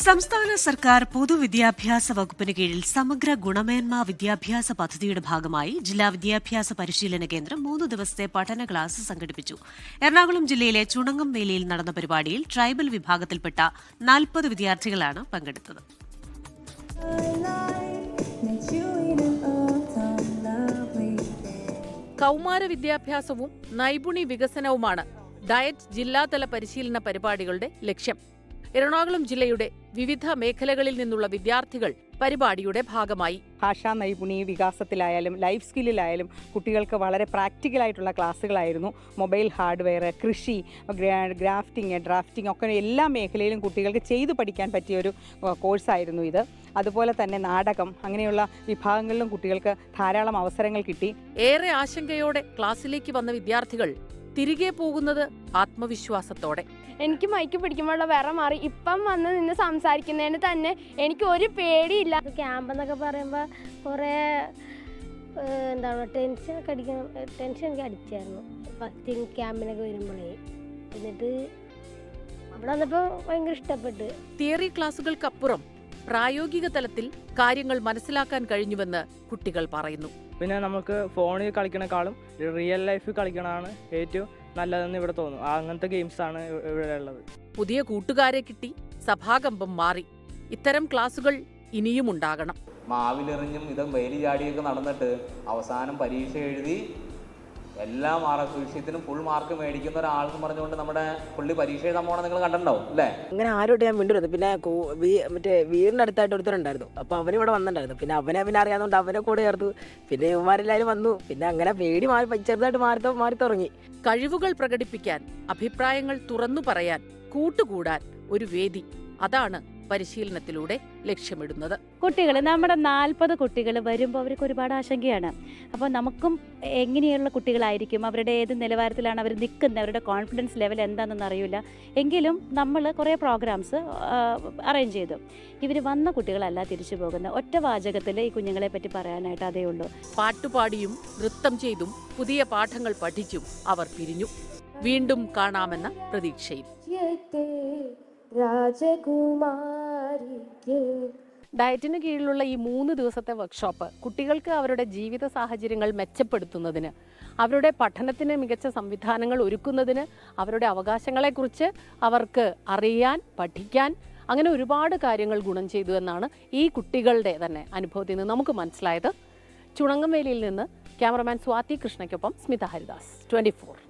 സംസ്ഥാന സർക്കാർ പൊതുവിദ്യാഭ്യാസ വകുപ്പിന് കീഴിൽ സമഗ്ര ഗുണമേന്മ വിദ്യാഭ്യാസ പദ്ധതിയുടെ ഭാഗമായി ജില്ലാ വിദ്യാഭ്യാസ പരിശീലന കേന്ദ്രം 3 ദിവസത്തെ പഠന ക്ലാസ് സംഘടിപ്പിച്ചു. എറണാകുളം ജില്ലയിലെ ചുണങ്ങംവേലിയിൽ നടന്ന പരിപാടിയിൽ ട്രൈബൽ വിഭാഗത്തിൽപ്പെട്ട 40 വിദ്യാർത്ഥികളാണ് പങ്കെടുത്തത്. കൗമാര വിദ്യാഭ്യാസവും നൈപുണി വികസനവുമാണ് ഡയറ്റ് ജില്ലാതല പരിശീലന പരിപാടികളുടെ ലക്ഷ്യം. എറണാകുളം ജില്ലയുടെ വിവിധ മേഖലകളിൽ നിന്നുള്ള വിദ്യാർത്ഥികൾ പരിപാടിയുടെ ഭാഗമായി. ഭാഷാ നൈപുണി വികാസത്തിലായാലും ലൈഫ് സ്കില്ലിലായാലും കുട്ടികൾക്ക് വളരെ പ്രാക്ടിക്കലായിട്ടുള്ള ക്ലാസ്സുകളായിരുന്നു. മൊബൈൽ ഹാർഡ്വെയർ, കൃഷി, ഗ്രാഫ്റ്റിംഗ്, ഡ്രാഫ്റ്റിംഗ് ഒക്കെ എല്ലാ മേഖലയിലും കുട്ടികൾക്ക് ചെയ്തു പഠിക്കാൻ പറ്റിയൊരു കോഴ്സായിരുന്നു ഇത്. അതുപോലെ തന്നെ നാടകം, അങ്ങനെയുള്ള വിഭാഗങ്ങളിലും കുട്ടികൾക്ക് ധാരാളം അവസരങ്ങൾ കിട്ടി. ഏറെ ആശങ്കയോടെ ക്ലാസ്സിലേക്ക് വന്ന വിദ്യാർത്ഥികൾ തിരികെ പോകുന്നത് ആത്മവിശ്വാസത്തോടെ. എനിക്ക് മൈക്ക് പിടിക്കുമ്പോഴുള്ള വേറെ മാറി. ഇപ്പം വന്ന് നിന്ന് സംസാരിക്കുന്നതിന് തന്നെ എനിക്ക് ഒരു പേടിയില്ല. ക്യാമ്പ് എന്നൊക്കെ പറയുമ്പോൾ കുറേ ടെൻഷൻ എനിക്ക് അടിച്ചായിരുന്നു ഫസ്റ്റ് ക്യാമ്പിനൊക്കെ വരുമ്പോഴേ. എന്നിട്ട് അവിടെ വന്നപ്പോൾ ഭയങ്കര ഇഷ്ടപ്പെട്ടു. തിയറി ക്ലാസുകൾക്കപ്പുറം പ്രായോഗിക തലത്തിൽ കാര്യങ്ങൾ മനസ്സിലാക്കാൻ കഴിഞ്ഞുവെന്ന് കുട്ടികൾ പറയുന്നു. പിന്നെ നമുക്ക് ഫോണിൽ കളിക്കണേക്കാളും റിയൽ ലൈഫിൽ കളിക്കണതാണ് ഏറ്റവും നല്ലതെന്ന് ഇവിടെ തോന്നും. അങ്ങനത്തെ ഗെയിംസാണ് ഇവിടെ ഉള്ളത്. പുതിയ കൂട്ടുകാരെ കിട്ടി, സഭാകമ്പം മാറി. ഇത്തരം ക്ലാസുകൾ ഇനിയും ഉണ്ടാകണം. മാവിലെറിഞ്ഞും വെയില് ചാടിയൊക്കെ നടന്നിട്ട് അവസാനം പരീക്ഷ എഴുതി എല്ലാ വിഷയത്തിനും ഫുൾ മാർക്ക് മേടിക്കുന്ന ഒരാളെന്ന് പറഞ്ഞുകൊണ്ട് നമ്മുടെ പുള്ളി പരീക്ഷ എഴുതാൻ പോകണം നിങ്ങൾ കണ്ടിട്ടുണ്ടാവും അല്ലേ? അങ്ങനെ ആരോട്ട് ഞാൻ മിണ്ടുവരുന്നു. പിന്നെ മറ്റേ വീടിൻ്റെ അടുത്തായിട്ട് ഒരുത്തരുണ്ടായിരുന്നു. അപ്പോൾ അവനിവിടെ വന്നിട്ടുണ്ടായിരുന്നു. പിന്നെ അവനെ അറിയാവുന്നതുകൊണ്ട് അവനെ കൂടെ ചേർത്തു. പിന്നെ ഇവന്മാരെല്ലാവരും വന്നു. പിന്നെ അങ്ങനെ പേടി ചെറുതായിട്ട് മാറി തുടങ്ങി. കഴിവുകൾ പ്രകടിപ്പിക്കാൻ, അഭിപ്രായങ്ങൾ തുറന്നു പറയാൻ, കൂട്ടുകൂടാൻ ഒരു വേദി, അതാണ് പരിശീലനത്തിലൂടെ ലക്ഷ്യമിടുന്നത്. കുട്ടികൾ, നമ്മുടെ 40 കുട്ടികൾ വരുമ്പോൾ അവർക്ക് ഒരുപാട് ആശങ്കയാണ്. അപ്പോൾ നമുക്കും എങ്ങനെയുള്ള കുട്ടികളായിരിക്കും, അവരുടെ ഏത് നിലവാരത്തിലാണ് അവർ നിൽക്കുന്നത്, അവരുടെ കോൺഫിഡൻസ് ലെവൽ എന്താണെന്ന് അറിയില്ല. എങ്കിലും നമ്മൾ കുറേ പ്രോഗ്രാംസ് അറേഞ്ച് ചെയ്തു. ഇവർ വന്ന കുട്ടികളല്ല തിരിച്ചു പോകുന്നത്. ഒറ്റ വാചകത്തിൽ ഈ കുഞ്ഞുങ്ങളെ പറ്റി പറയാനായിട്ട് അതേ ഉള്ളൂ. പാട്ടുപാടിയും നൃത്തം ചെയ്തും പുതിയ പാഠങ്ങൾ പഠിച്ചും അവർ പിരിഞ്ഞു. വീണ്ടും കാണാമെന്ന പ്രതീക്ഷയിൽ. ഡയറ്റിന് കീഴിലുള്ള ഈ 3 ദിവസത്തെ വർക്ക്ഷോപ്പ് കുട്ടികൾക്ക് അവരുടെ ജീവിത സാഹചര്യങ്ങൾ മെച്ചപ്പെടുത്തുന്നതിന്, അവരുടെ പഠനത്തിന് മികച്ച സംവിധാനങ്ങൾ ഒരുക്കുന്നതിന്, അവരുടെ അവകാശങ്ങളെക്കുറിച്ച് അവർക്ക് അറിയാൻ, പഠിക്കാൻ, അങ്ങനെ ഒരുപാട് കാര്യങ്ങൾ ഗുണം ചെയ്തു എന്നാണ് ഈ കുട്ടികളുടെ തന്നെ അനുഭവത്തിൽ നിന്ന് നമുക്ക് മനസ്സിലായത്. ചുണങ്ങംവേലിയിൽ നിന്ന് ക്യാമറമാൻ സ്വാതി കൃഷ്ണയ്ക്കൊപ്പം സ്മിത ഹരിദാസ്, 24.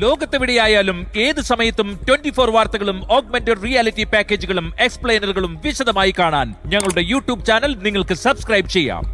ലോകത്തെവിടെയായാലും ഏത് സമയത്തും 24 വാർത്തകളും ഓഗ്മെന്റഡ് റിയാലിറ്റി പാക്കേജുകളും എക്സ്പ്ലെയിനറുകളും വിശദമായി കാണാൻ ഞങ്ങളുടെ യൂട്യൂബ് ചാനൽ നിങ്ങൾക്ക് സബ്സ്ക്രൈബ് ചെയ്യാം.